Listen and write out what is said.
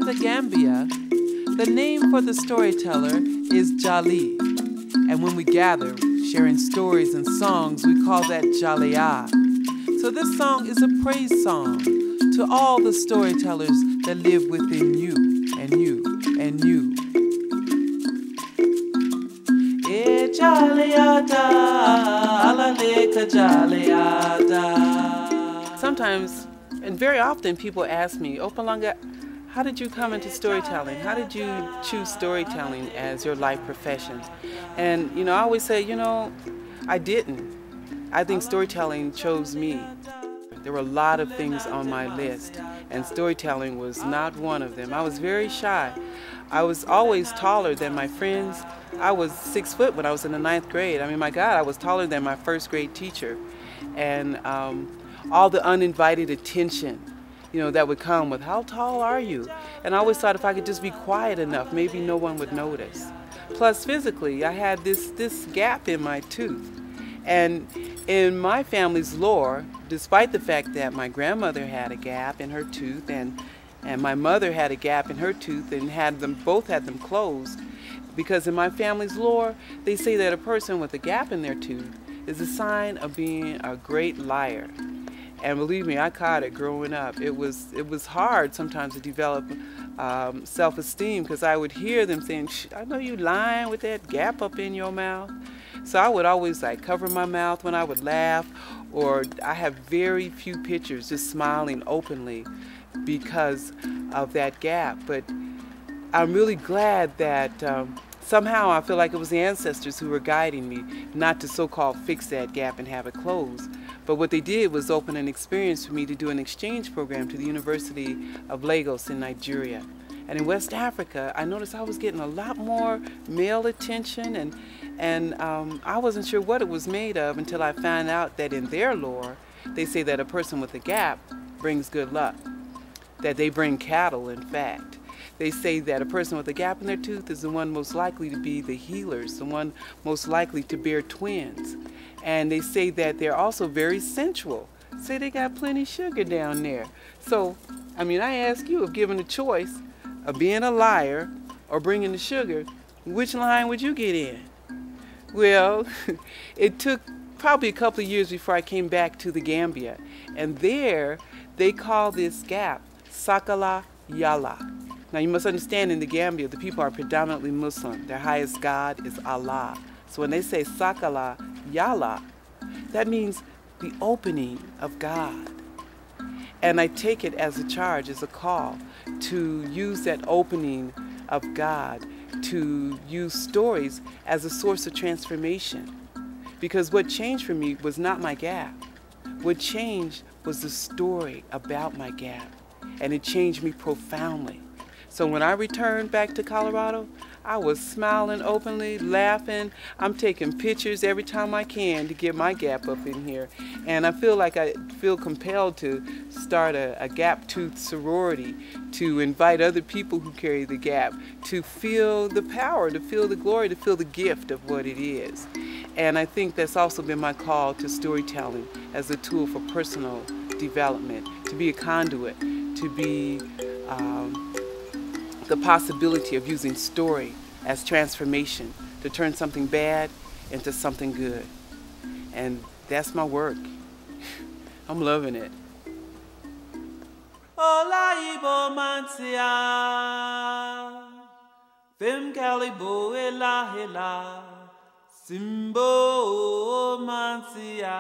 the Gambia, the name for the storyteller is Jali. And when we gather, sharing stories and songs, we call that Jalia. So this song is a praise song to all the storytellers that live within you and you and you. Sometimes, and very often, people ask me, Opalanga, how did you come into storytelling? How did you choose storytelling as your life profession? And, I always say, I didn't. I think storytelling chose me. There were a lot of things on my list, and storytelling was not one of them. I was very shy. I was always taller than my friends. I was 6 foot when I was in the 9th grade. I mean, my God, I was taller than my first grade teacher. And all the uninvited attention, that would come with, how tall are you? And I always thought if I could just be quiet enough, maybe no one would notice. Plus, physically, I had this gap in my tooth. And in my family's lore, despite the fact that my grandmother had a gap in her tooth and my mother had a gap in her tooth and both had them closed, because in my family's lore, they say that a person with a gap in their tooth is a sign of being a great liar. And believe me, I caught it growing up. It was hard sometimes to develop self-esteem, because I would hear them saying, I know you lying with that gap up in your mouth. So I would always cover my mouth when I would laugh, or I have very few pictures just smiling openly because of that gap. But I'm really glad that somehow I feel like it was the ancestors who were guiding me not to so-called fix that gap and have it closed. But what they did was open an experience for me to do an exchange program to the University of Lagos in Nigeria. And in West Africa, I noticed I was getting a lot more male attention, and I wasn't sure what it was made of until I found out that in their lore, they say that a person with a gap brings good luck, that they bring cattle, in fact. They say that a person with a gap in their tooth is the one most likely to be the healers, the one most likely to bear twins. And they say that they're also very sensual. Say they got plenty of sugar down there. So, I ask you, if given a choice of being a liar or bringing the sugar, which line would you get in? Well, it took probably a couple of years before I came back to the Gambia. And there, they call this gap Sakala Yala. Now you must understand, in the Gambia, the people are predominantly Muslim. Their highest god is Allah. So when they say Sakala Yala, that means the opening of God. And I take it as a charge, as a call, to use that opening of God, to use stories as a source of transformation. Because what changed for me was not my gap. What changed was the story about my gap. And it changed me profoundly. So when I returned back to Colorado, I was smiling openly, laughing. I'm taking pictures every time I can to get my gap up in here. And I feel compelled to start a gap tooth sorority, to invite other people who carry the gap, to feel the power, to feel the glory, to feel the gift of what it is. And I think that's also been my call to storytelling as a tool for personal development, to be a conduit, to be the possibility of using story as transformation to turn something bad into something good. And that's my work. I'm loving it. Simbo Mansia.